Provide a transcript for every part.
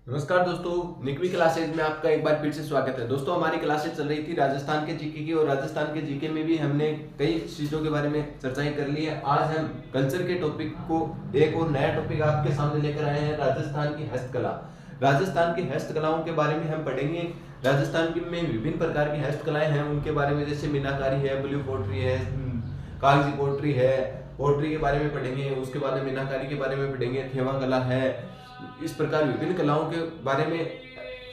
नमस्कार दोस्तों, निकवी क्लासेज में आपका एक बार फिर से स्वागत है। दोस्तों, हमारी क्लासेज चल रही थी राजस्थान के जीके की और राजस्थान के जीके में भी हमने कई चीज़ों के बारे में चर्चाएं कर ली है। आज हम कल्चर के टॉपिक को एक और नया टॉपिक आपके सामने लेकर आए हैं, राजस्थान की हस्तकला। राजस्थान की हस्तकलाओं के बारे में हम पढ़ेंगे। राजस्थान में विभिन्न प्रकार की हस्तकलाएं हैं, उनके बारे में, जैसे मीनाकारी है, ब्लू पोट्री है, कागजी पोट्री है, पोट्री के बारे में पढ़ेंगे। उसके बाद में मीनाकारी के बारे में पढ़ेंगे, थेवा कला है। इस प्रकार विभिन्न कलाओं के बारे में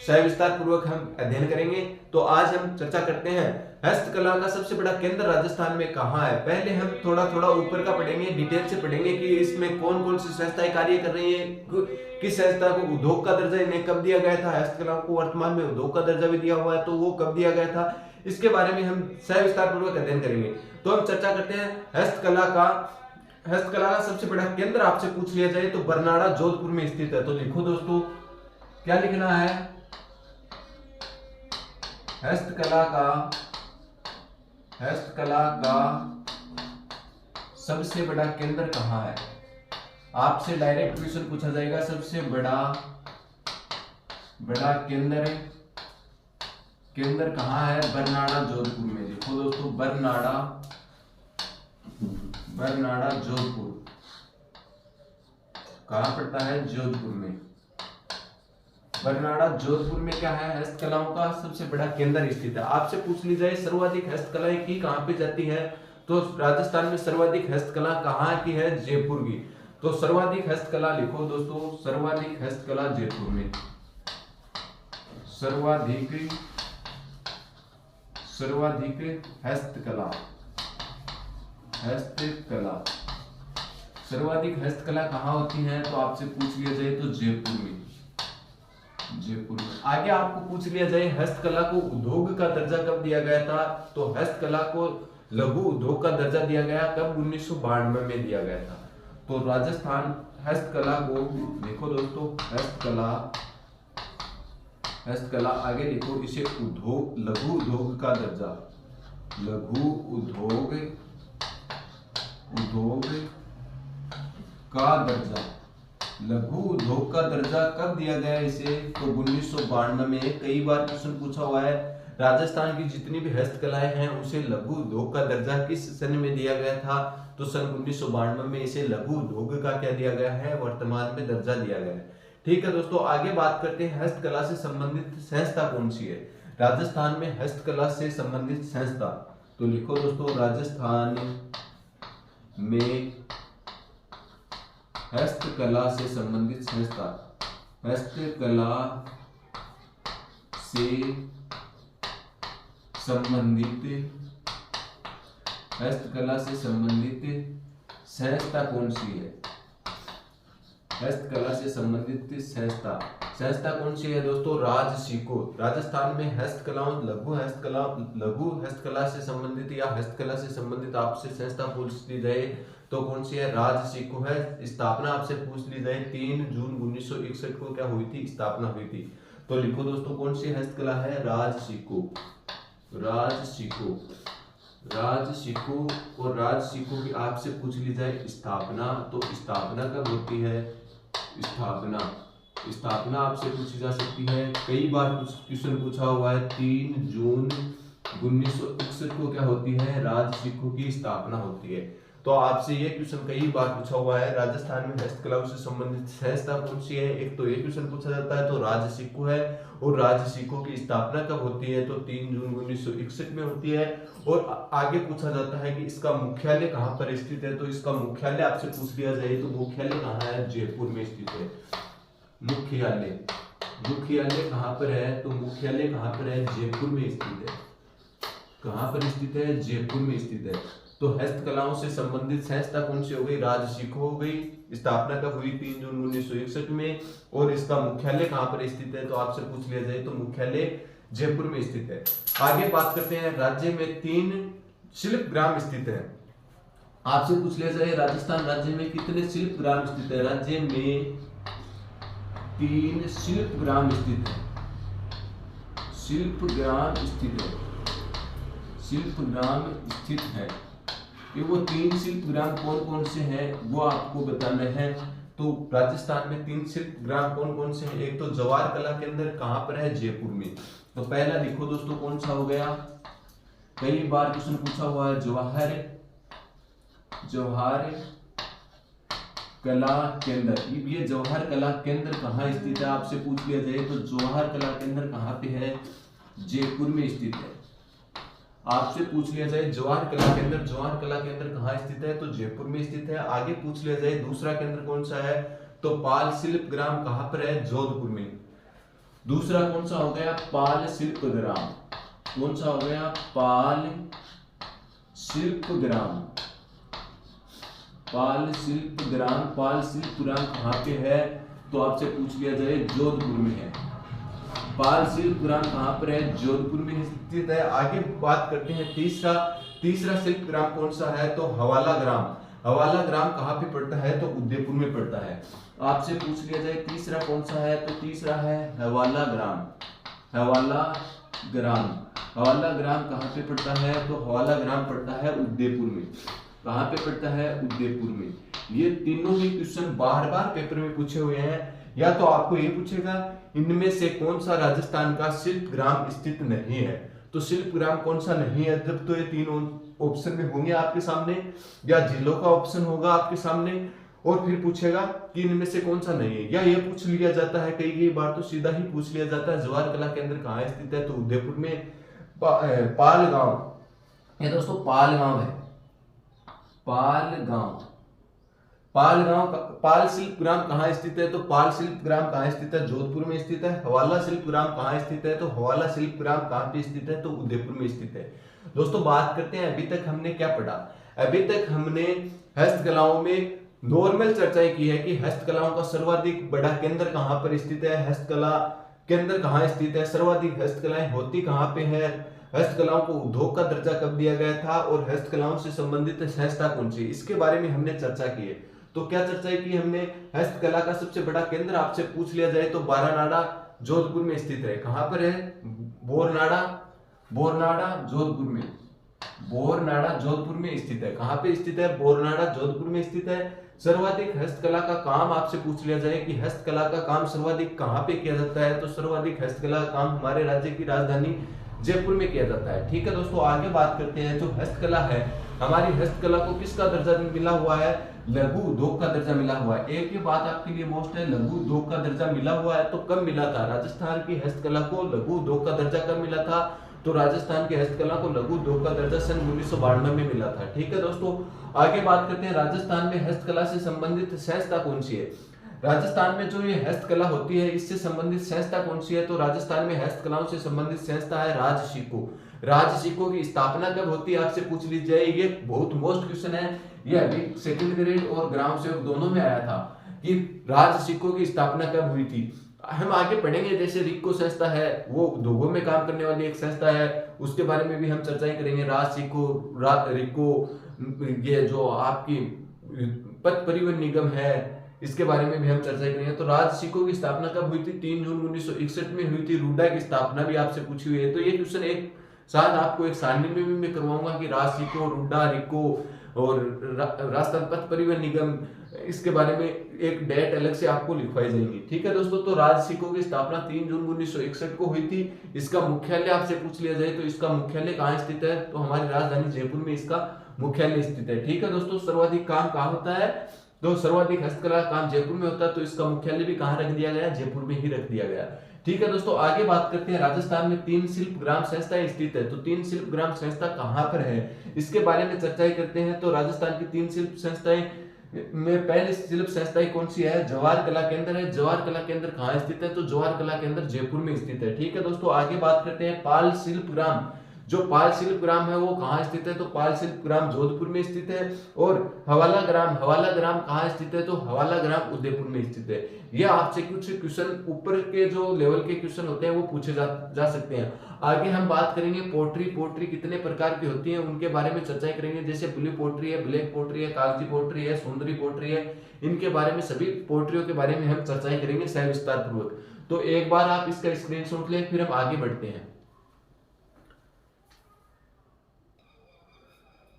सविस्तार पूर्वक हम अध्ययन करेंगे। तो आज हम चर्चा करते हैं हस्तकला का सबसे बड़ा केंद्र राजस्थान में कहाँ है। पहले हम थोड़ा थोड़ा ऊपर का पढ़ेंगे, डिटेल से पढ़ेंगे कि इसमें कौन कौन सी संस्थाएं कार्य कर रही हैं, किस संस्था को उद्योग का दर्जा इन्हें कब दिया गया था, हस्तकला को वर्तमान में उद्योग का दर्जा भी दिया हुआ है तो वो कब दिया गया था, इसके बारे में हम सविस्तार पूर्वक अध्ययन करेंगे। तो हम चर्चा करते हैं हस्तकला का सबसे बड़ा केंद्र आपसे पूछ लिया जाए तो बरनाड़ा जोधपुर में स्थित है। तो लिखो दोस्तों, क्या लिखना है, हस्तकला का सबसे बड़ा केंद्र कहाँ है। आपसे डायरेक्ट क्वेश्चन पूछा जाएगा, सबसे बड़ा केंद्र कहाँ है। बरनाड़ा जोधपुर में। देखो दोस्तों, बरनाड़ा जोधपुर कहाँ पड़ता है, जोधपुर में। बरनाड़ा जोधपुर में क्या है, हस्तकलाओं का सबसे बड़ा केंद्र स्थित है। आपसे पूछ ली जाए सर्वाधिक हस्तकलाएं की कहाँ पे जाती है, तो राजस्थान में सर्वाधिक हस्तकला कहाँ की है, जयपुर की। तो सर्वाधिक हस्तकला लिखो दोस्तों, सर्वाधिक हस्तकला जयपुर में। सर्वाधिक हस्तकला सर्वाधिक हस्तकला कहाँ होती है, तो आपसे पूछ लिया जाए तो जयपुर में। आगे आपको पूछ लिया जाए हस्तकला को उद्योग का दर्जा कब दिया गया था, तो हस्तकला को लघु उद्योग का दर्जा दिया गया कब, 1992 में दिया गया था। तो राजस्थान हस्तकला को, देखो दोस्तों, हस्तकला आगे लिखो, इसे लघु उद्योग का दर्जा, लघु उद्योग का दर्जा कब दिया गया इसे, तो 1992 में। कई बार क्वेश्चन पूछा हुआ है, राजस्थान की जितनी भी हस्तकलाएं हैं उसे लघु उद्योग का दर्जा किस सन में दिया गया था, तो सन 1992 में इसे लघु उद्योग का क्या दिया गया है, वर्तमान में दर्जा दिया गया है। ठीक है दोस्तों, आगे बात करते हैं हस्तकला से संबंधित संस्था कौन सी है। राजस्थान में हस्तकला से संबंधित संस्था, तो लिखो दोस्तों, राजस्थान में हस्तकला से संबंधित संस्था, हस्तकला से संबंधित संस्था कौन सी है। हस्तकला से संबंधित संस्था कौन सी है दोस्तों, राजसिको। राजस्थान में हस्तकलाओं, लघु हस्तकला से संबंधित या हस्तकला से संबंधित आपसे संस्था पूछ ली जाए तो कौन सी है, राजसिको है। स्थापना आपसे पूछ ली जाए 3 जून 1961 को क्या हुई थी, स्थापना हुई थी। तो लिखो दोस्तों, कौन सी हस्तकला है, राजसिको। और राजसिको की आपसे पूछ ली जाए स्थापना, तो स्थापना कब होती है, स्थापना आपसे पूछी जा सकती है। कई बार क्वेश्चन पूछा हुआ है, 3 जून 1961 को क्या होती है, राजसिको की स्थापना होती है। तो आपसे ये क्वेश्चन कई बार पूछा हुआ है, राजस्थान में हस्तकलाओं से संबंधित संस्था कौन सी है। एक तो ये क्वेश्चन पूछा जाता है तो राजसिको है, और राजसिको की स्थापना कब होती है, तो 3 जून 1961 में होती है। और आगे पूछा जाता है कि इसका मुख्यालय कहाँ पर स्थित है, तो इसका मुख्यालय आपसे पूछ लिया जाए तो मुख्यालय कहाँ है, जयपुर में स्थित है। मुख्यालय कहाँ पर है, तो मुख्यालय कहाँ पर है, जयपुर में स्थित है। कहाँ पर स्थित है, जयपुर में स्थित है। तो हस्तकलाओं से संबंधित संस्था कौन सी हो गई, राजसिको हो गई। स्थापना कब हुई, 3 जून 1961 में। और इसका मुख्यालय कहाँ पर स्थित है, तो आपसे पूछ लिया जाए तो मुख्यालय जयपुर में स्थित है। आगे बात करते हैं, राज्य में 3 शिल्प ग्राम स्थित है। आपसे पूछ लिया जाए राजस्थान राज्य में कितने शिल्प ग्राम स्थित है, राज्य में 3 शिल्प ग्राम स्थित है। शिल्प ग्राम स्थित है। कि वो 3 शिल्प ग्राम कौन कौन से हैं वो आपको बताना है। तो राजस्थान में 3 शिल्प ग्राम कौन कौन से हैं? एक तो जवाहर कला केंद्र कहाँ पर है? जयपुर में। तो पहला लिखो दोस्तों कौन सा हो गया, कई बार क्वेश्चन पूछा हुआ है, जवाहर कला केंद्र। ये जवाहर कला केंद्र कहाँ स्थित है आपसे पूछ लिया जाए तो जवाहर कला केंद्र कहाँ पे है? जयपुर में स्थित है। आपसे पूछ लिया जाए जवाहर कला केंद्र कहाँ स्थित है तो जयपुर में स्थित है। आगे पूछ लिया जाए दूसरा केंद्र कौन सा है तो पाल शिल्प ग्राम कहाँ पर है? जोधपुर में। दूसरा कौन सा हो गया? पाल शिल्प ग्राम। कौन सा हो गया? पाल शिल्प ग्राम। पाल शिल्प ग्राम कहाँ पे है तो आपसे पूछ लिया जाए जोधपुर में है। पाल शिल्प ग्राम कहाँ पर है? जोधपुर में स्थित है। आगे बात करते हैं तीसरा शिल्प ग्राम कौन सा है तो हवाला ग्राम कहाँ पे पड़ता है तो उदयपुर में पड़ता है। आपसे पूछ लिया जाए तीसरा कौन सा है तो तीसरा है हवाला ग्राम कहाँ पे पड़ता है तो हवाला ग्राम पड़ता है उदयपुर में। कहाँ पे पड़ता है? उदयपुर में। ये तीनों ही क्वेश्चन बार बार पेपर में पूछे हुए हैं। या तो आपको ये पूछेगा इनमें से कौन सा राजस्थान का शिल्प ग्राम स्थित नहीं है, तो शिल्प ग्राम कौन सा नहीं है जब तो ये तीनों ऑप्शन में होंगे आपके सामने, या जिलों का ऑप्शन होगा आपके सामने, और फिर पूछेगा कि इनमें से कौन सा नहीं है। या ये पूछ लिया जाता है कई बार तो सीधा ही पूछ लिया जाता है जवाहर कला केंद्र कहाँ स्थित है तो उदयपुर में। पालगांव, ये दोस्तों पालगांव है। पाल शिल्प ग्राम कहाँ स्थित है तो पाल शिल्प ग्राम कहाँ स्थित है? जोधपुर में स्थित है। हवाला शिल्प ग्राम कहाँ स्थित है तो हवाला शिल्प ग्राम कहाँ पे स्थित है तो उदयपुर में स्थित है। दोस्तों बात करते हैं अभी तक हमने क्या पढ़ा। अभी तक हमने हस्तकलाओं में नॉर्मल चर्चाएं की है कि हस्तकलाओं का सर्वाधिक बड़ा केंद्र कहाँ पर स्थित है, हस्तकला केंद्र कहाँ स्थित है, सर्वाधिक हस्तकलाएं होती कहाँ पे है, हस्तकलाओं को उद्योग का दर्जा कब दिया गया था और हस्तकलाओं से संबंधित संस्था कौन सी, इसके बारे में हमने चर्चा की है। तो क्या चर्चा की हमने? हस्तकला का सबसे बड़ा केंद्र आपसे पूछ लिया जाए तो बारानाडा जोधपुर में स्थित है। कहां पर है? बोरनाडा जोधपुर में स्थित है। कहां पे स्थित है? बोरनाडा जोधपुर में स्थित है। सर्वाधिक हस्तकला का काम आपसे पूछ लिया जाए कि हस्तकला का काम सर्वाधिक कहां पे किया जाता है तो सर्वाधिक हस्तकला का काम हमारे राज्य की राजधानी जयपुर में किया जाता है। ठीक है दोस्तों, आगे बात करते हैं। जो हस्तकला है, हमारी हस्तकला को किसका दर्जा मिला हुआ है? लघु उद्योग का दर्जा मिला हुआ है। एक ही बात आपके लिए मोस्ट है, लघु उद्योग का दर्जा मिला हुआ है तो कब मिला था? राजस्थान की हस्तकला को लघु उद्योग का दर्जा कब मिला था? तो राजस्थान की हस्तकला को लघु उद्योग का दर्जा सन 1992 में मिला था। ठीक है दोस्तों, आगे बात करते हैं राजस्थान में हस्तकला से संबंधित संस्था कौन सी है। राजस्थान में जो ये हस्तकला होती है इससे संबंधित संस्था कौन सी है तो राजस्थान में हस्तकलाओं से संबंधित संस्था है राजसिको की स्थापना कब होती है आपसे पूछ ली जाए। ये बहुत मोस्ट क्वेश्चन है, ये अभी सेकंड ग्रेड और ग्राम सेवक दोनों में आया था कि राजसिको की स्थापना कब हुई थी। हम आगे पढ़ेंगे, जैसे रिको संस्था है वो उद्योगों में काम करने वाली एक संस्था है, उसके बारे में भी हम चर्चाएं करेंगे। रिको, ये जो आपकी पथ परिवहन निगम है इसके बारे में भी हम चर्चा करेंगे। तो राजसिको की स्थापना कब हुई थी? 3 जून 1961 में हुई थी। रूडा की स्थापना भी आपसे पूछी हुई है। तो ये क्वेश्चन एक साथ आपको एक सारणी में भी मैं करवाऊंगा कि राजसिको, रूडा, रिको और राजस्थान पथ परिवहन निगम, इसके बारे में एक डेट अलग से आपको लिखवाई जाएंगी। ठीक है दोस्तों, तो राजसिको की स्थापना 3 जून 1961 को हुई थी। इसका मुख्यालय आपसे पूछ लिया जाए तो इसका मुख्यालय कहाँ स्थित है तो हमारी राजधानी जयपुर में इसका मुख्यालय स्थित है। ठीक है दोस्तों, सर्वाधिक काम कहाँ होता है तो सर्वाधिक हस्तकला काम जयपुर में होता है, तो इसका मुख्यालय भी कहाँ रख दिया गया? जयपुर में ही रख दिया गया। ठीक है दोस्तों, आगे बात करते हैं। राजस्थान में 3 शिल्प ग्राम संस्थाएं स्थित है, तो 3 शिल्प ग्राम संस्था कहां पर है इसके बारे में चर्चा करते हैं। तो राजस्थान की 3 शिल्प संस्थाएं में पहली शिल्प संस्थाएं कौन सी है? जवाहर कला केंद्र है। जवाहर कला केंद्र कहां स्थित है तो जवाहर कला केंद्र जयपुर में स्थित है। ठीक है दोस्तों, आगे बात करते हैं। पाल शिल्प ग्राम, जो पाल शिल्प ग्राम है वो कहाँ स्थित है तो पाल शिल्प ग्राम जोधपुर में स्थित है। और हवाला ग्राम कहाँ स्थित है तो हवाला ग्राम उदयपुर में स्थित है। यह आपसे कुछ क्वेश्चन ऊपर के जो लेवल के क्वेश्चन होते हैं वो पूछे जा सकते हैं। आगे हम बात करेंगे पोट्री कितने प्रकार की होती है उनके बारे में चर्चा करेंगे। जैसे ब्लू पोट्री है, ब्लैक पोट्री है, कागजी पोट्री है, सुंदरी पोट्री है, इनके बारे में सभी पोट्रियों के बारे में हम चर्चाएं करेंगे सविस्तार पूर्वक। तो एक बार आप इसका स्क्रीनशॉट लें, फिर हम आगे बढ़ते हैं।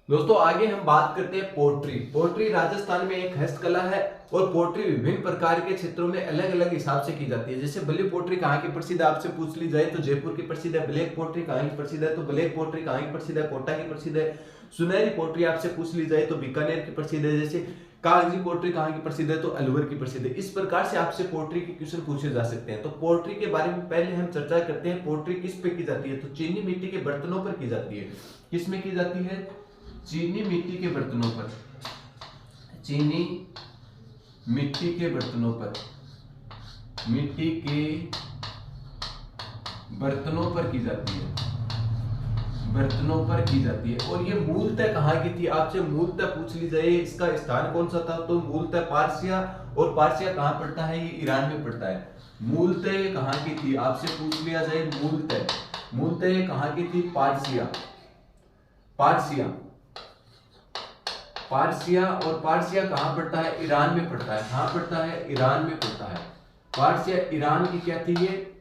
दोस्तों आगे हम बात करते हैं पोट्री। पोट्री राजस्थान में एक हस्तकला है और पोट्री विभिन्न प्रकार के क्षेत्रों में अलग अलग हिसाब से की जाती है। जैसे ब्लू पोट्री कहाँ की प्रसिद्ध है आपसे पूछ ली जाए तो जयपुर की प्रसिद्ध है। ब्लैक पोट्री कहाँ की प्रसिद्ध है तो ब्लैक पोट्री कहाँ की प्रसिद्ध है, कोटा की प्रसिद्ध है। सुनहरी पोट्री आपसे पूछ ली जाए तो बीकानेर की प्रसिद्ध है। जैसे कागजी पोट्री कहाँ की प्रसिद्ध है तो अलवर की प्रसिद्ध है। इस प्रकार से आपसे पोट्री के क्वेश्चन पूछे जा सकते हैं। तो पोट्री के बारे में पहले हम चर्चा करते हैं। पोट्री किस पे की जाती है तो चीनी मिट्टी के बर्तनों पर की जाती है। किस में की जाती है? चीनी मिट्टी के बर्तनों पर। चीनी मिट्टी के बर्तनों पर, मिट्टी के बर्तनों पर की जाती है, बर्तनों पर की जाती है। और ये मूलतः कहाँ की थी आपसे मूलतः पूछ ली जाए इसका स्थान कौन सा था तो मूलतः पारसिया। और पारसिया कहाँ पड़ता है? ये ईरान में पड़ता है। मूलतः ये कहाँ की थी आपसे पूछ लिया जाए मूलतः ये कहाँ की थी? पारसिया। और पारसिया कहाँ पड़ता है? ईरान में पड़ता है। कहाँ पड़ता है? ईरान में पड़ता है। पारसिया ईरान की क्या थी? ये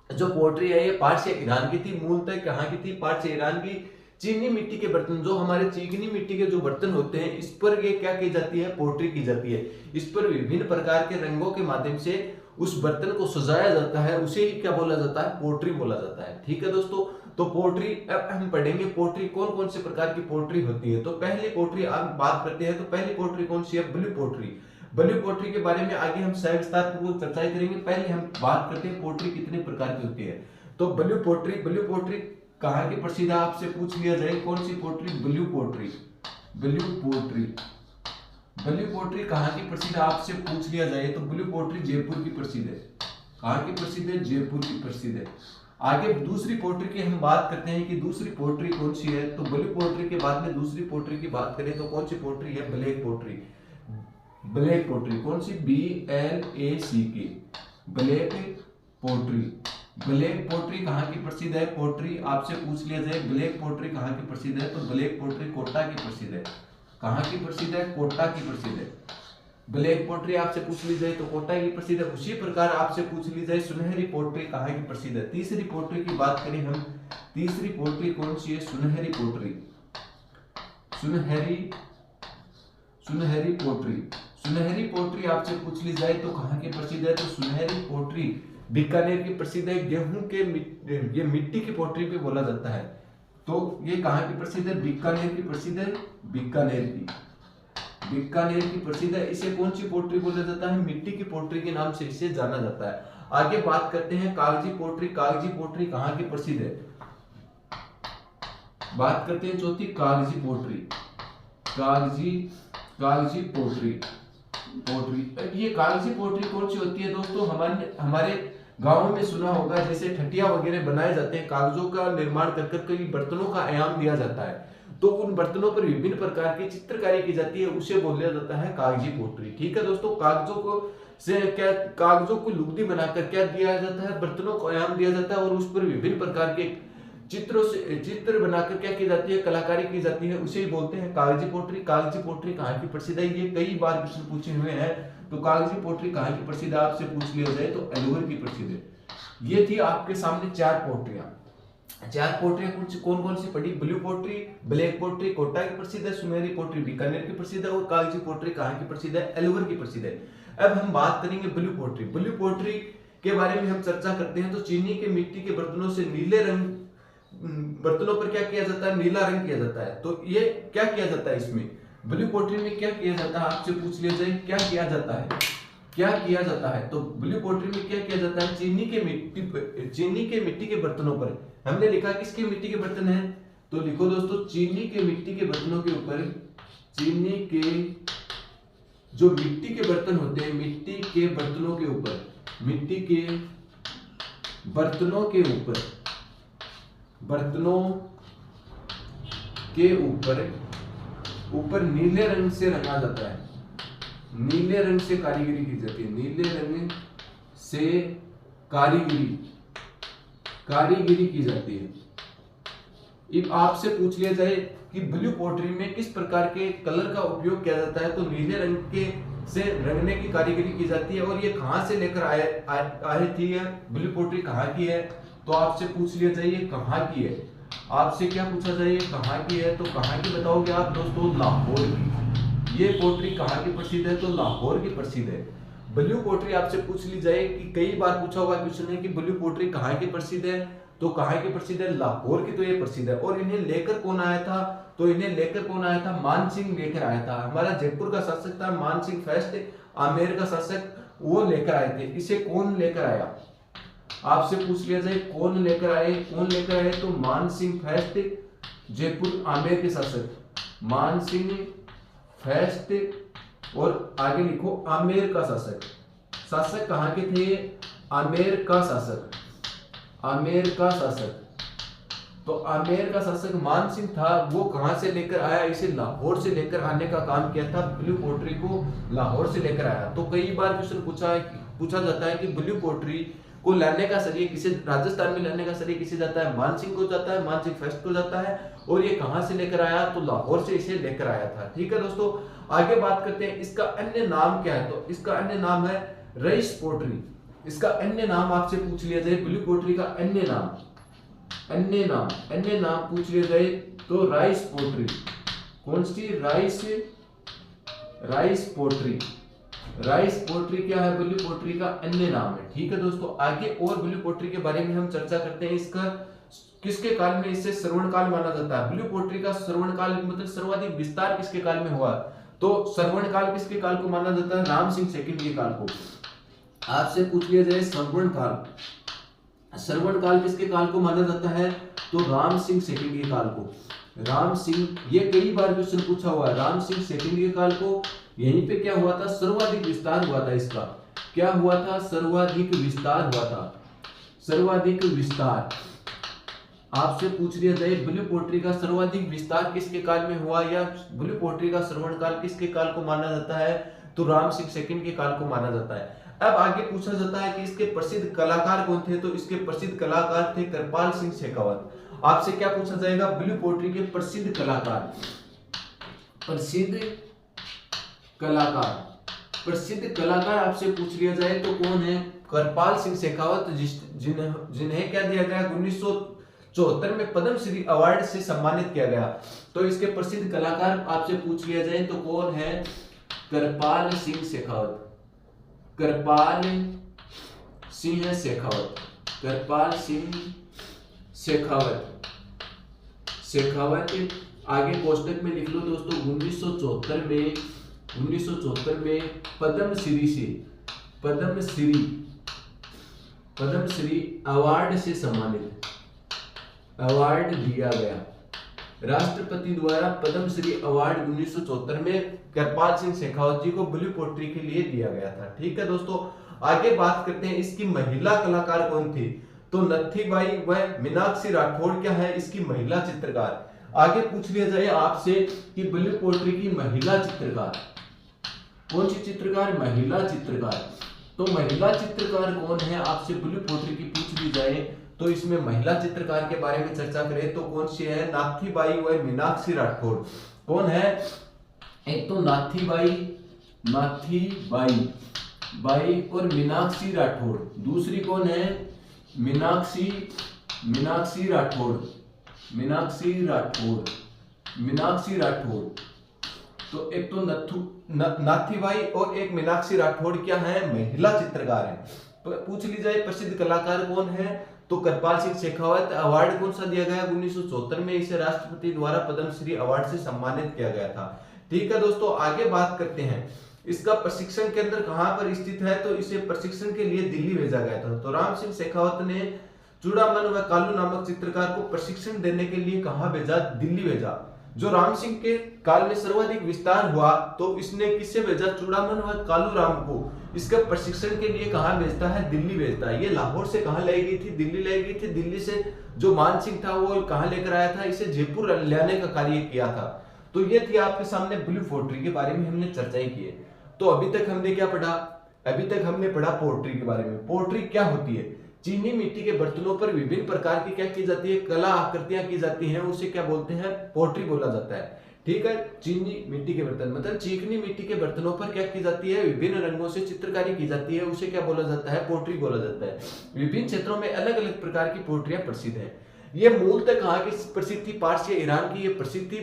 जो पोट्री है ये पारसिया ईरान की थी। मूलतः कहाँ की थी? पारसिया ईरान की। चीनी मिट्टी के बर्तन, जो हमारे चीनी मिट्टी के जो बर्तन होते हैं इस पर ये क्या की जाती है? पोट्री की जाती है। इस पर विभिन्न प्रकार के रंगों के माध्यम से उस बर्तन को सजाया जाता है, उसे ही क्या बोला जाता है? पोट्री बोला जाता है। ठीक है दोस्तों, तो पोट्री अब हम पढ़ेंगे पोट्री कौन कौन से प्रकार की पोट्री होती है। तो पहली पोट्री आप बात करते हैं तो पहली पोट्री कौन सी है? Blue pottery. ब्लू पोट्री के बारे में आगे हम विस्तार पूर्वक चर्चा करेंगे। पहले हम बात करते हैं पोट्री कितने प्रकार की होती है। तो ब्लू पोट्री कहाँ की प्रसिद्ध है आपसे पूछ लिया जाए कौन सी पोट्री? ब्लू पोट्री कहाँ की प्रसिद्ध है आपसे पूछ लिया जाए तो ब्लू पोट्री जयपुर की प्रसिद्ध है। कहाँ की प्रसिद्ध है? जयपुर की प्रसिद्ध है। आगे दूसरी पोट्री की हम बात करते हैं कि दूसरी पोट्री कौन सी है। तो ब्लू पोट्री के बाद में दूसरी पोट्री की बात करें तो कौन सी पोट्री है? ब्लैक पोट्री कौन सी? BLACK ब्लैक पोट्री कहाँ की प्रसिद्ध है? पोट्री आपसे पूछ लिया जाए ब्लैक पोट्री कहाँ की प्रसिद्ध है तो ब्लैक पोट्री कोटा की प्रसिद्ध है। कहाँ की प्रसिद्ध है? कोटा की प्रसिद्ध है। ब्लैक पोट्री आपसे पूछ ली जाए तो कोटा की प्रसिद्ध है। उसी प्रकार आपसे पूछ ली जाए सुनहरी पोट्री कहाँ की प्रसिद्ध है। तीसरी पोट्री की बात करें हम, तीसरी पोट्री कौन सी है? सुनहरी पोट्री आपसे पूछ ली जाए तो कहाँ की प्रसिद्ध है तो सुनहरी पोट्री बीकानेर की प्रसिद्ध है। गेहूं के ये मिट्टी की पोट्री भी बोला जाता है। तो ये कहाँ की प्रसिद्ध है? बीकानेर की प्रसिद्ध है। बीकानेर की प्रसिद्ध है। इसे कौन सी पोट्री बोला जाता है? मिट्टी की पोट्री के नाम से इसे जाना जाता है। आगे बात करते हैं कागजी पोट्री कहाँ की प्रसिद्ध है? बात करते हैं चौथी कागजी पोट्री। ये कागजी पोट्री कौन सी होती है दोस्तों? हमारे गांवों में सुना होगा जैसे ठटिया वगैरह बनाए जाते हैं, कागजों का निर्माण कर कई बर्तनों का आयाम दिया जाता है तो उन बर्तनों पर विभिन्न प्रकार की चित्रकारी की जाती है, उसे बोला जाता है कागजी पोट्री। ठीक है दोस्तों, कागजों को लुगदी बनाकर क्या दिया जाता है? बर्तनों को आयाम दिया जाता है और उस पर विभिन्न प्रकार के चित्र बनाकर क्या की जाती है? कलाकारी की जाती है, उसे ही बोलते हैं कागजी पोट्री। कागजी पोट्री कहाँ की प्रसिद्ध है? ये कई बार क्वेश्चन पूछे हुए हैं। तो कागजी पोट्री कहाँ की प्रसिद्ध है आपसे पूछ लिया जाए तो अलवर की प्रसिद्ध है। ये थी आपके सामने चार पोट्रियां कौन कौन सी पड़ी? Blue pottery, black pottery Kota की प्रसिद्ध है, सुनहरी पोट्री बीकानेर की प्रसिद्ध है और कागजी पोट्री कहाँ की प्रसिद्ध है? अलवर की प्रसिद्ध है। अब हम बात करेंगे ब्लू पोट्री के बारे में हम चर्चा करते हैं। तो चीनी के मिट्टी के बर्तनों से नीले रंग बर्तनों पर क्या किया जाता है? नीला रंग किया जाता है। तो ये क्या किया जाता है इसमें? ब्लू पोट्री में क्या किया जाता है आपसे पूछ लिया जाए क्या किया जाता है? तो ब्लू पोट्री में क्या किया जाता है? चीनी के मिट्टी के बर्तनों पर। हमने लिखा किसके मिट्टी के बर्तन हैं तो लिखो दोस्तों चीनी के मिट्टी के बर्तनों के ऊपर, चीनी के जो मिट्टी के बर्तन होते हैं मिट्टी के बर्तनों के ऊपर नीले रंग से रंगा जाता है। नीले रंग से कारीगरी की जाती है। नीले रंग से कारीगरी की जाती है। अब आपसे पूछ लिया जाए कि ब्लू पोट्री में किस प्रकार के कलर का उपयोग किया जाता है तो नीले रंग के से रंगने की कारीगरी की जाती है। और ये कहां से लेकर आए थी? ब्लू पोट्री कहाँ की है तो आपसे पूछ लिया जाए कहाँ की है। आपसे क्या पूछा जाए कहाँ की है, तो कहाँ की बताओगे आप दोस्तों, लाहौर की। ये पोट्री कहाँ की प्रसिद्ध है, तो लाहौर की प्रसिद्ध है। ब्लू पोट्री आपसे पूछ ली जाए कि कई बार पूछा हुआ क्वेश्चन है कि ब्लू पोट्री कहाँ की प्रसिद्ध है, तो कहाँ की प्रसिद्ध है, लाहौर की। तो ये प्रसिद्ध है। और इन्हें लेकर कौन आया था, तो इन्हें लेकर कौन आया था, मान सिंह लेकर आया था। हमारा जयपुर का शासक था मान सिंह फर्स्ट, आमेर का शासक वो लेकर आए थे। इसे कौन लेकर आया, आपसे पूछ लिया जाए कौन लेकर आए, कौन लेकर आए, तो मान सिंह फर्स्ट, जयपुर आमेर के शासक मान सिंह फर्स्ट, और आगे लिखो आमेर का शासक। शासक कहाँ के थे, आमेर का शासक, आमेर का शासक। तो आमेर का शासक मान सिंह था, वो कहां से लेकर आया, इसे लाहौर से लेकर आने का काम किया था। ब्लू पोट्री को लाहौर से लेकर आया। तो कई बार क्वेश्चन पूछा जाता है कि ब्लू पोट्री को लाने का श्रेय किसे, राजस्थान में लाने का श्रेय किसे जाता है, मान सिंह को जाता है, मान सिंह फर्स्ट को जाता है। और ये कहां से लेकर आया, तो लाहौर से इसे लेकर आया था। ठीक है दोस्तों, आगे बात करते हैं इसका अन्य नाम क्या है। तो इसका अन्य नाम है रईस पोट्री। इसका अन्य नाम आपसे पूछ लिया जाए, ब्लू पोट्री का अन्य नाम, अन्य नाम पूछ लिया जाए तो राइस पोट्री। कौन सी, राइस पोट्री। राइस पोट्री क्या है, ब्लू पोट्री का अन्य नाम है। ठीक है दोस्तों, आगे और ब्लू पोट्री के बारे में हम चर्चा करते हैं। इसका किसके काल में इसे श्रवण काल माना जाता है। ब्लू पोट्री का श्रवण काल मतलब सर्वाधिक विस्तार किसके काल में हुआ, तो श्रवण काल किसके काल को माना जाता है, राम सिंह सेकंड के काल को। आपसे पूछ लिया जाए श्रवण काल, श्रवण काल किसके काल को माना जाता है, तो राम सिंह सेकंड के काल को। राम सिंह, ये कई बार क्वेश्चन पूछा हुआ है, राम सिंह सेकंड के काल को। यहीं पे क्या हुआ था, सर्वाधिक विस्तार हुआ था इसका। क्या हुआ था, सर्वाधिक विस्तार हुआ था, सर्वाधिक विस्तार। आपसे पूछ लिया जाए ब्लू पोट्री का सर्वाधिक विस्तार किसके काल में हुआ, या ब्लू पोट्री का श्रवण काल किसके काल को माना जाता है, तो राम सिंह सेकंड के काल को माना जाता है। अब आगे पूछा जाता है कि इसके प्रसिद्ध कलाकार कौन थे, तो इसके प्रसिद्ध कलाकार थे कृपाल सिंह शेखावत। आपसे क्या पूछा जाएगा, ब्लू पोट्री के प्रसिद्ध कलाकार, प्रसिद्ध कलाकार, प्रसिद्ध कलाकार आपसे पूछ लिया जाए तो कौन है, कृपाल सिंह शेखावत, जिन्हें क्या दिया गया 1974 में पद्म श्री अवार्ड से सम्मानित किया गया। तो इसके प्रसिद्ध कलाकार आपसे पूछ लिया जाए तो कौन है, कृपाल सिंह शेखावत, कृपाल सिंह शेखावत, कृपाल सिंह शेखावत, शेखावत। आगे कोष्टक में लिख लो दोस्तों, 1974 में पद्मश्री से, पद्मश्री अवार्ड से सम्मानित, अवार्ड दिया गया। राष्ट्रपति द्वारा पद्मश्री अवार्ड 1974 में कृपाल सिंह शेखावत जी को ब्लू पोट्री के लिए दिया गया था। ठीक है दोस्तों, आगे बात करते हैं इसकी महिला कलाकार कौन थी, तो नथीबाई व मीनाक्षी राठौड़ क्या है, इसकी महिला चित्रकार। आगे पूछ लिया जाए आपसे कि ब्लू पोट्री की महिला चित्रकार कौन सी चित्रकार, महिला चित्रकार। तो महिला चित्रकार कौन है, आपसे ब्लू पोट्री की पूछ ली जाए तो इसमें महिला चित्रकार के बारे में चर्चा करें तो कौन सी है, नाथीबाई व मीनाक्षी राठौड़। कौन है, एक तो नाथीबाई बाई और मीनाक्षी राठौड़, दूसरी कौन है, मीनाक्षी राठौड़। तो एक तो नाथीबाई और एक मीनाक्षी राठौड़ क्या है, महिला चित्रकार है। तो पूछ ली जाए प्रसिद्ध कलाकार कौन है, तो कृपाल सिंह शेखावत। अवार्ड कौन सा दिया गया, 1974 में इसे राष्ट्रपति द्वारा पद्मश्री अवार्ड से सम्मानित किया गया था। ठीक है दोस्तों, आगे बात करते हैं इसका प्रशिक्षण केंद्र कहां पर स्थित है, तो इसे प्रशिक्षण के लिए दिल्ली भेजा गया था। तो राम सिंह शेखावत ने चूड़ामन व कालू नामक चित्रकार को प्रशिक्षण देने के लिए कहां भेजा, दिल्ली भेजा। जो राम सिंह के काल में सर्वाधिक विस्तार हुआ तो इसने किससे भेजा, चूड़ामन व कालू राम को इसका प्रशिक्षण के लिए कहां भेजता है, दिल्ली भेजता है। ये लाहौर से कहां लाई गई थी, दिल्ली लाई गई थी। दिल्ली से जो मान सिंह था वो कहां लेकर आया था, इसे जयपुर लाने का कार्य किया था। तो ये थी आपके सामने ब्लू पोट्री के बारे में हमने चर्चाएं की है। तो अभी तक हमने क्या पढ़ा, अभी तक हमने पढ़ा पोट्री के बारे में। पोट्री क्या होती है, चीनी मिट्टी के बर्तनों पर विभिन्न प्रकार की क्या की जाती है, कला आकृतियां की जाती हैं, उसे क्या बोलते हैं, पोट्री बोला जाता है। ठीक है, चीनी मिट्टी के बर्तन मतलब चीकनी मिट्टी के बर्तनों पर क्या की जाती है, विभिन्न रंगों से चित्रकारी की जाती है, उसे क्या बोला जाता है, पोट्री बोला जाता है। विभिन्न क्षेत्रों में अलग अलग प्रकार की पोट्रियां प्रसिद्ध है। ये मूलतः कहाँ की प्रसिद्ध थी? पारसी ईरान की ये प्रसिद्ध थी।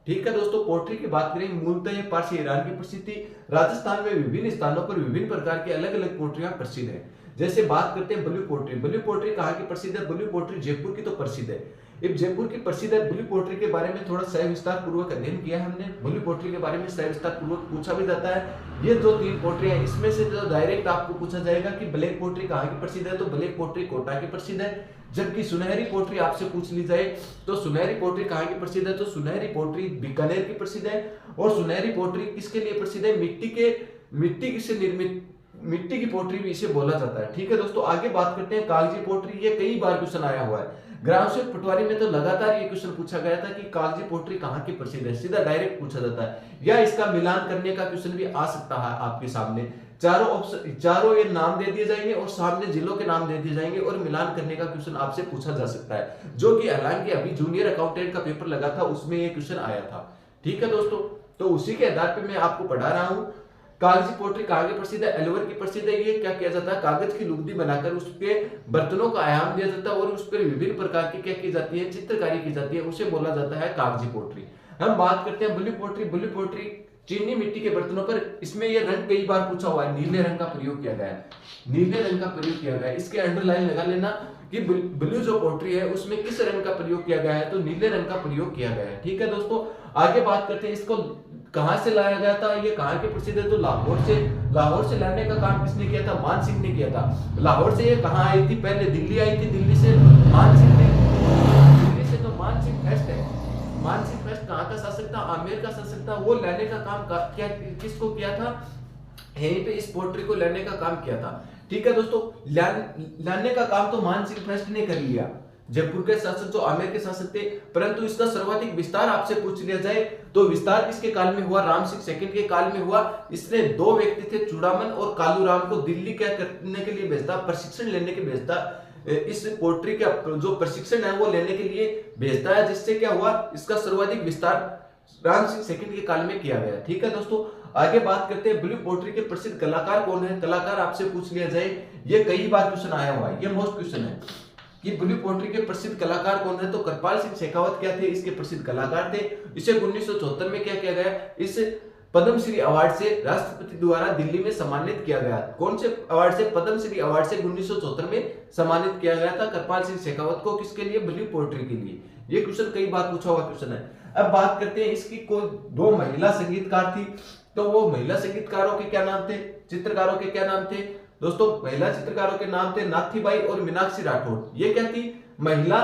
ठीक है दोस्तों, पोट्री की बात करें, मूलतः ये पारसी ईरान की प्रसिद्ध थी। राजस्थान में विभिन्न स्थानों पर विभिन्न प्रकार की अलग अलग पोट्रियां प्रसिद्ध है। जैसे बात करते हैं ब्लू पोट्री। ब्लू पोट्री कहाँ की प्रसिद्ध है? ब्लू पोट्री जयपुर की तो प्रसिद्ध है। अब जयपुर की प्रसिद्ध है ब्लू पोट्री के बारे में थोड़ा सविस्तार पूर्वक अध्ययन किया है हमने। ब्लू पोट्री के बारे में सविस्तार पूर्वक पूछा भी जाता है। ये जो 3 पोट्री है, इसमें से जो डायरेक्ट आपको पूछा जाएगा कि ब्लैक पोट्री कहाँ की प्रसिद्ध है, तो ब्लैक पोट्री कोटा की प्रसिद्ध है। जबकि सुनहरी पोट्री आपसे पूछ ली जाए तो सुनहरी पोट्री कहाँ की प्रसिद्ध है, तो सुनहरी पोट्री बीकानेर की प्रसिद्ध है। और सुनहरी पोट्री किसके लिए प्रसिद्ध है? मिट्टी से निर्मित मिट्टी की पोट्री भी इसे बोला जाता है। ठीक है दोस्तों, आगे बात करते हैं कागजी पोट्री। ये कई बार क्वेश्चन आया हुआ है। ग्राम सेवक पटवारी में तो लगातार ये क्वेश्चन पूछा गया था कि कागजी पोट्री कहाँ की प्रसिद्ध है, सीधा डायरेक्ट पूछा जाता है, या इसका मिलान करने का क्वेश्चन भी आ सकता है आपके सामने। चारों ये नाम दे दिए जाएंगे और सामने जिलों के नाम दे दिए जाएंगे और मिलान करने का क्वेश्चन आपसे पूछा जा सकता है, जो कि हालांकि अभी जूनियर अकाउंटेंट का पेपर लगा था, उसमें ये क्वेश्चन आया था। ठीक है दोस्तों, तो उसी के आधार पर मैं आपको पढ़ा रहा हूं। कागजी पोट्री कहाँ की प्रसिद्ध है? अलवर की प्रसिद्ध है। ये क्या किया जाता है? कागज की लुगदी बनाकर उसके बर्तनों का आयाम दिया जाता है और उस पर विभिन्न प्रकार की क्या की जाती है? चित्रकारी की जाती है, उसे बोला जाता है कागजी पोट्री। हम बात करते हैं ब्लू पोट्री। ब्लू पोट्री चीनी मिट्टी के बर्तनों पर, इसमें यह रंग कई बार पूछा हुआ है, नीले रंग का प्रयोग किया गया है। नीले रंग का प्रयोग किया गया है, इसके अंडरलाइन लगा लेना कि ब्लू जो पोट्री है उसमें किस रंग का प्रयोग किया गया है, तो नीले रंग का प्रयोग किया गया है। ठीक है दोस्तों, आगे बात करते हैं इसको कहां से लाया गया था, ये कहां के प्रसिद्ध है, तो लाहौर से। लाहौर से लाने का काम किसने किया था? मान सिंह ने किया था। लाहौर से ये कहां आई थी? पहले दिल्ली आई थी, दिल्ली से मान सिंह ने, दिल्ली से तो मान सिंह फेस्ट है। मान सिंह फेस्ट कहां का शासक था? आमेर का शासक था। वो लाने का काम क्या किसको किया था? यहीं पे इस पोट्री को लाने का काम किया था। ठीक है दोस्तों, लाने का काम तो मान सिंह फेस्ट ने कर लिया, जयपुर के शासक जो आमेर के शासक थे। परंतु इसका सर्वाधिक विस्तार आपसे पूछ लिया जाए तो विस्तार किसके काल में हुआ? राम सिंह सेकंड के काल में हुआ। इसने 2 व्यक्ति थे, चूड़ामन और कालूराम, को दिल्ली क्या करने के लिए भेजता? प्रशिक्षण लेने के भेजता। इस पोट्री का जो प्रशिक्षण है वो लेने के लिए भेजता है, जिससे क्या हुआ? इसका सर्वाधिक विस्तार राम सिंह सेकंड के काल में किया गया। ठीक है दोस्तों, आगे बात करते हैं ब्लू पोट्री के प्रसिद्ध कलाकार कौन है? कलाकार आपसे पूछ लिया जाए, ये कई बार क्वेश्चन आया हुआ है, ये मोस्ट क्वेश्चन है कि ब्लू पोट्री के प्रसिद्ध कलाकार कौन है, तो कृपाल सिंह शेखावत क्या थे? इसके प्रसिद्ध कलाकार थे। इसे 1974 में क्या किया गया? इस पद्मश्री अवार्ड से राष्ट्रपति द्वारा दिल्ली में सम्मानित किया गया। कौन से अवार्ड से? पद्मश्री अवार्ड से 1974 में सम्मानित किया गया था कृपाल सिंह शेखावत को। किसके लिए? ब्लू पोट्री के लिए। ये क्वेश्चन कई बार पूछा हुआ क्वेश्चन है। अब बात करते हैं इसकी कोई 2 महिला संगीतकार थी, तो वो महिला संगीतकारों के क्या नाम थे? चित्रकारों के क्या नाम थे? दोस्तों महिला चित्रकारों के नाम थे नाथीबाई और मीनाक्षी राठौड़। ये क्या थी? महिला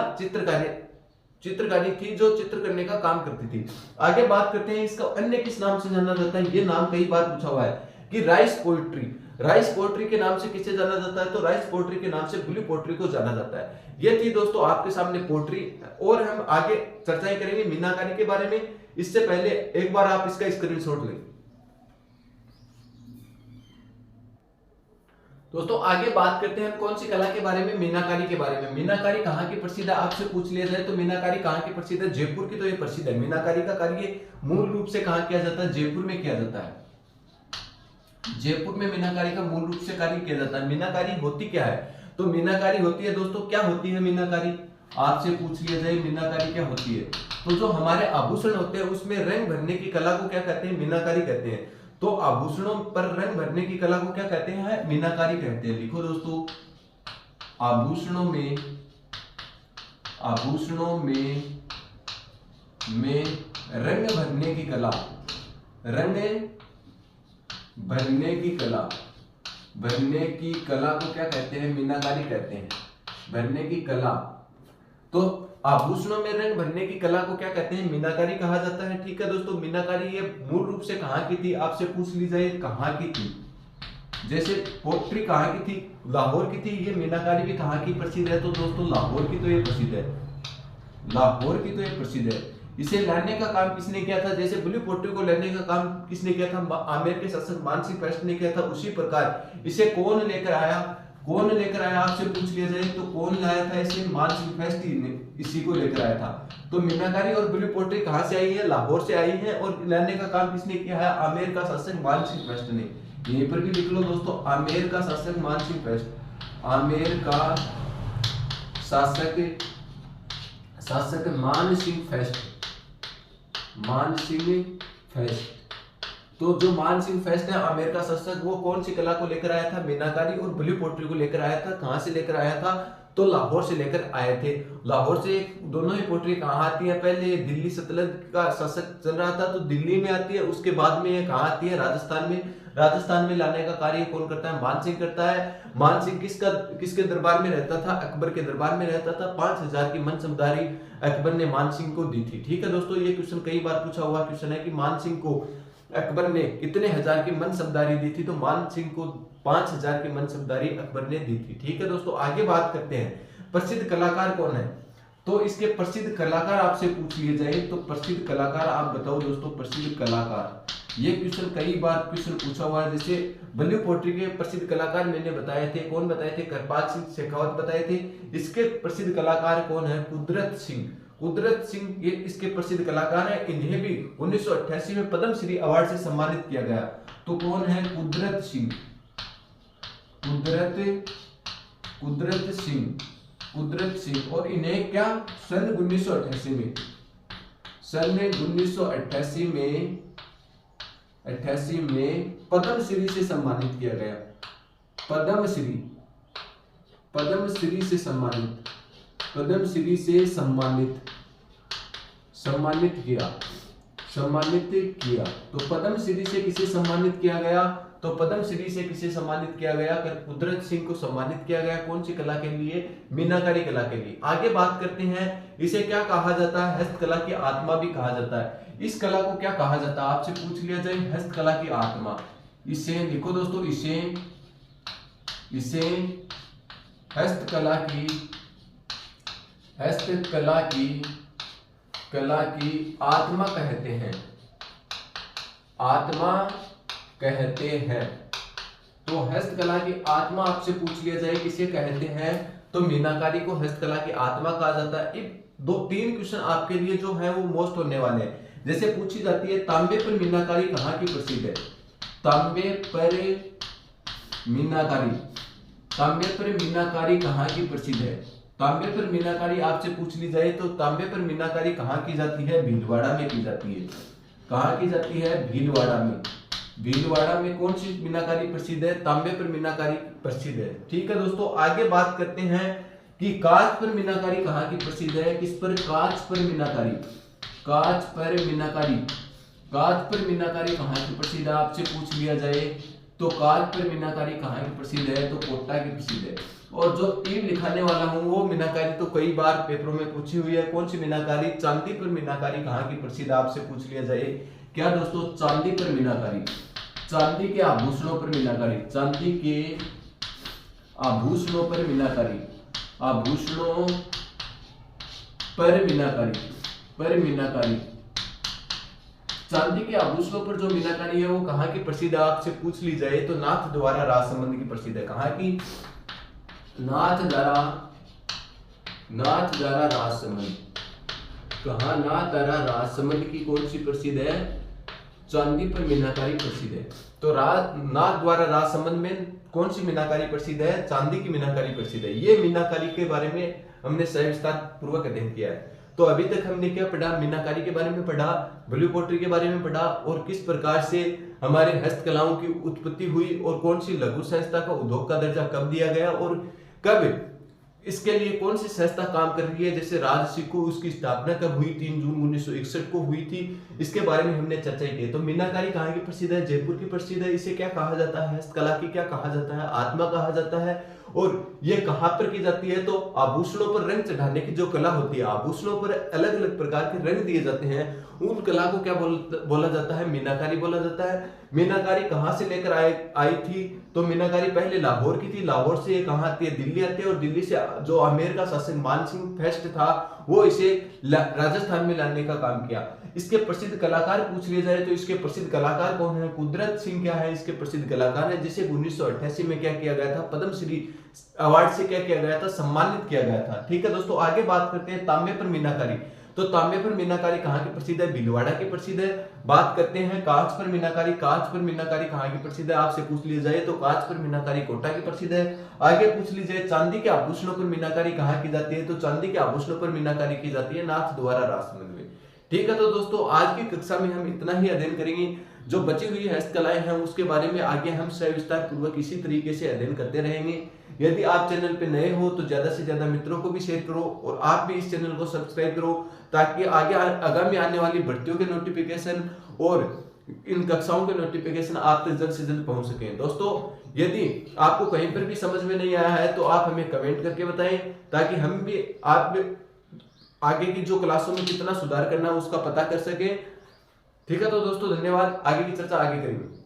चित्रकारी थी जो चित्र करने का काम करती थी। आगे बात करते हैं इसका अन्य किस नाम से जाना जाता है? ये नाम कई बार पूछा हुआ है कि राइस पोएट्री। राइस पोएट्री के नाम से किसे जाना जाता है? तो राइस पोएट्री के नाम से ब्लू पोएट्री को जाना जाता है। ये थी दोस्तों आपके सामने पोएट्री, और हम आगे चर्चाएं करेंगे मीनाकारी के बारे में। इससे पहले एक बार आप इसका स्क्रीनशॉट लें। दोस्तों आगे बात करते हैं कौन सी कला के बारे में? मीनाकारी के बारे में। मीनाकारी कहाँ की प्रसिद्ध है आपसे पूछ लिया जाए तो मीनाकारी कहाँ की प्रसिद्ध है? जयपुर की तो ये प्रसिद्ध है। मीनाकारी का कार्य मूल रूप से कहाँ किया जाता है? जयपुर में किया जाता है। जयपुर में मीनाकारी का मूल रूप से कार्य किया जाता है। मीनाकारी होती क्या है? तो मीनाकारी होती है दोस्तों, क्या होती है मीनाकारी? आपसे पूछ लिया जाए मीनाकारी क्या होती है, तो जो हमारे आभूषण होते हैं उसमें रंग भरने की कला को क्या कहते हैं? मीनाकारी कहते हैं। तो आभूषणों पर रंग भरने की कला को क्या कहते हैं? मीनाकारी कहते हैं। लिखो दोस्तों, आभूषणों में रंग भरने की कला, रंग भरने की कला को क्या कहते हैं? मीनाकारी कहते हैं। भरने की कला, तो आभूषणों में रंग भरने की कला को क्या कहते हैं? मीनाकारी कहा जाता है। ठीक है दोस्तों, मीनाकारी ये मूल रूप से कहाँ की थी? आपसे पूछ ली जाए कहाँ की थी। जैसे पोट्री कहाँ की थी? लाहौर की थी। ये मीनाकारी भी कहाँ की प्रसिद्ध है? तो दोस्तों लाहौर की तो ये प्रसिद्ध है। लाहौर की तो ये प्रसिद्ध है। इसे लाने का काम किसने किया था? जैसे ब्लू पोट्री को लाने का काम किसने किया था? आमेर के शासक मान सिंह फेस्ट ने किया था। उसी प्रकार इसे कौन लेकर आया? आपसे पूछ लिया जाए तो कौन लाया था इसे? मान सिंह फेस्ट ने इसी को लेकर आया था। तो मीनाकारी और ब्लू पोट्री कहां से आई है? लाहौर से आई है। और लाने का काम किसने किया है? आमेर का शासक मान सिंह फेस्ट ने। यहीं पर भी लिख लो दोस्तों, आमेर का शासक मान सिंह फेस्ट। आमेर का शासक शासक मान सिंह फेस्ट, मान सिंह फेस्ट। तो जो मान सिंह फेस्ट है आमेर का शासक, वो कौन सी कला को लेकर आया था? मीनाकारी और ब्लू पोट्री को लेकर आया था। कहां से लेकर आया था? तो लाहौर से लेकर आए थे। लाहौर से दोनों ही पोट्री कहाँ आती है? पहले ये दिल्ली सल्तनत का शासक चल रहा था तो दिल्ली में आती है, उसके बाद में ये कहाँ आती है? राजस्थान में। राजस्थान में लाने का कार्य कौन करता है? मान सिंह करता है। मान सिंह किसके दरबार में रहता था? अकबर के दरबार में रहता था। 5000 की मनसबदारी अकबर ने मान सिंह को दी थी। ठीक है दोस्तों, ये क्वेश्चन कई बार पूछा हुआ क्वेश्चन है कि मान सिंह को अकबर ने कितने हजार की मनसबदारी दी थी? तो मान सिंह को 5000 की मनसबदारी अकबर ने दी थी। ठीक है दोस्तों, आगे बात करते हैं प्रसिद्ध कलाकार कौन है। तो इसके प्रसिद्ध कलाकार आपसे पूछ लिए जाए तो प्रसिद्ध कलाकार आप बताओ दोस्तों, प्रसिद्ध कलाकार। ये क्वेश्चन कई बार क्वेश्चन पूछा हुआ है। जैसे ब्लू पोट्री के प्रसिद्ध कलाकार मैंने बताए थे, कौन बताए थे? कृपाल सिंह शेखावत बताए थे। इसके प्रसिद्ध कलाकार कौन है? कुदरत सिंह। कुदरत सिंह ये इसके प्रसिद्ध कलाकार हैं। इन्हें भी 1988 में पद्मश्री अवार्ड से सम्मानित किया गया। तो कौन है? कुदरत सिंह। कुदरत सिंह। और इन्हें क्या सन 1988 में पद्मश्री से सम्मानित किया गया। पद्मश्री से सम्मानित किया। तो पद्मश्री से किसे सम्मानित किया गया? तो पद्मश्री से किसे सम्मानित किया गया? कुदरत सिंह को सम्मानित किया गया। कौन सी कला के लिए? मीनाकारी कला के लिए। आगे बात करते हैं, इसे क्या कहा जाता है? हस्तकला की आत्मा भी कहा जाता है। इस कला को क्या कहा जाता है? आपसे पूछ लिया जाए हस्तकला की आत्मा। इसे लिखो दोस्तों, इसे कला की आत्मा कहते हैं। तो हस्तकला की आत्मा आपसे पूछ लिया जाए किसे कहते हैं? तो मीनाकारी को हस्तकला की आत्मा कहा जाता है। 2-3 क्वेश्चन आपके लिए जो है वो मोस्ट होने वाले हैं। जैसे पूछी जाती है तांबे पर मीनाकारी कहाँ की प्रसिद्ध है? तांबे पर मीनाकारी कहाँ की प्रसिद्ध है? तांबे पर मीनाकारी आपसे पूछ ली जाए तो तांबे पर मीनाकारी कहाँ की जाती है? भीलवाड़ा में की जाती है। कहाँ की जाती है? भीलवाड़ा में। भीलवाड़ा में कौन सी मीनाकारी प्रसिद्ध है? तांबे पर मीनाकारी प्रसिद्ध है। ठीक है दोस्तों, आगे बात करते हैं कि कांच पर मीनाकारी कहाँ की प्रसिद्ध है? किस पर? कांच पर मीनाकारी कहाँ की प्रसिद्ध है? आपसे पूछ लिया जाए तो कांच पर मीनाकारी कहाँ की प्रसिद्ध है? तो कोटा की प्रसिद्ध है। और जो तीर लिखाने वाला हूं वो मीनाकारी तो कई बार पेपरों में पूछी हुई है। कौन सी मीनाकारी? चांदी पर मीनाकारी कहाँ की प्रसिद्ध है? आपसे पूछ लिया जाए क्या दोस्तों? चांदी पर मीनाकारी। चांदी के आभूषणों पर मीनाकारी। चांदी के आभूषणों पर मीनाकारी। चांदी के आभूषणों पर जो मीनाकारी है वो कहाँ की प्रसिद्ध है? आपसे पूछ ली जाए तो नाथ द्वारा राजसमंद की प्रसिद्ध है। कहाँ की? नाथ द्वारा राजसमंद। कहाँ? नाथ द्वारा राजसमंद की कौन सी प्रसिद्ध है? चांदी पर मीनाकारी प्रसिद्ध है। तो नाथ द्वारा राजसमंद में कौन सी मीनाकारी प्रसिद्ध है? चांदी की मीनाकारी प्रसिद्ध है। ये मीनाकारी के बारे में हमने सविस्तार पूर्वक अध्ययन किया है। तो अभी तक हमने क्या पढ़ा? मीनाकारी के बारे में पढ़ा, ब्लू पोट्री के बारे में पढ़ा और किस प्रकार से हमारे हस्तकलाओं की उत्पत्ति हुई और कौन सी लघु संस्था का उद्योग का दर्जा कब दिया गया और कब इसके लिए कौन सी संस्था काम कर रही है। जैसे राजसिको, उसकी स्थापना कब हुई? 3 जून 1961 को हुई थी। इसके बारे में हमने चर्चा की। तो मीनाकारी कहाँ की प्रसिद्ध है? जयपुर की प्रसिद्ध है। इसे क्या कहा जाता है? हस्तकला की क्या कहा जाता है? आत्मा कहा जाता है। और ये कहाँ पर की जाती है? तो आभूषणों पर रंग चढ़ाने की जो कला होती है, आभूषणों पर अलग अलग प्रकार के रंग दिए जाते हैं, उन कला को क्या बोला जाता है? मीनाकारी बोला जाता है। मीनाकारी कहाँ से लेकर आई थी? तो मीनाकारी पहले लाहौर की थी। लाहौर से ये कहाँ आती है? दिल्ली आती है। और दिल्ली से जो आमेर का शासक मान सिंह फेस्ट था वो इसे राजस्थान में लाने का काम किया। इसके प्रसिद्ध कलाकार पूछ लिया जाए तो इसके प्रसिद्ध कलाकार कौन है? कुदरत सिंह क्या है इसके प्रसिद्ध कलाकार है, जिसे 1988 में क्या किया गया था? पद्मश्री अवार्ड से क्या किया गया था? सम्मानित किया गया था। ठीक है दोस्तों, आगे बात करते हैं तांबे पर मीनाकारी। तो तांबे पर मीनाकारी कहाँ की प्रसिद्ध है? भीलवाड़ा की प्रसिद्ध है। बात करते हैं कांच पर मीनाकारी, कांच पर मीनाकारी कहाँ की प्रसिद्ध है? आपसे पूछ लिया जाए तो कांच पर मीनाकारी कोटा की प्रसिद्ध है। आगे पूछ ली जाए चांदी के आभूषणों पर मीनाकारी कहाँ की जाती है? तो चांदी के आभूषणों पर मीनाकारी की जाती है नाथ द्वारा राजसमंद में। ठीक है, तो दोस्तों आज की कक्षा में हम इतना ही अध्ययन करेंगे। जो बची हुई हस्तकलाएं हैं उसके बारे में आगे हम सविस्तार पूर्वक इसी तरीके से अध्ययन करते रहेंगे। यदि आप चैनल पे नए हो तो ज्यादा से ज्यादा मित्रों को भी शेयर करो और आप भी इस चैनल को सब्सक्राइब करो, ताकि आगे आगामी आने वाली भर्तियों के नोटिफिकेशन और इन कक्षाओं के नोटिफिकेशन आप तक जल्द से जल्द पहुंच सके। दोस्तों यदि आपको कहीं पर भी समझ में नहीं आया है तो आप हमें कमेंट करके बताएं, ताकि हम भी आप आगे की जो क्लासों में कितना सुधार करना है उसका पता कर सके। ठीक है, तो दोस्तों धन्यवाद, आगे की चर्चा आगे करेंगे।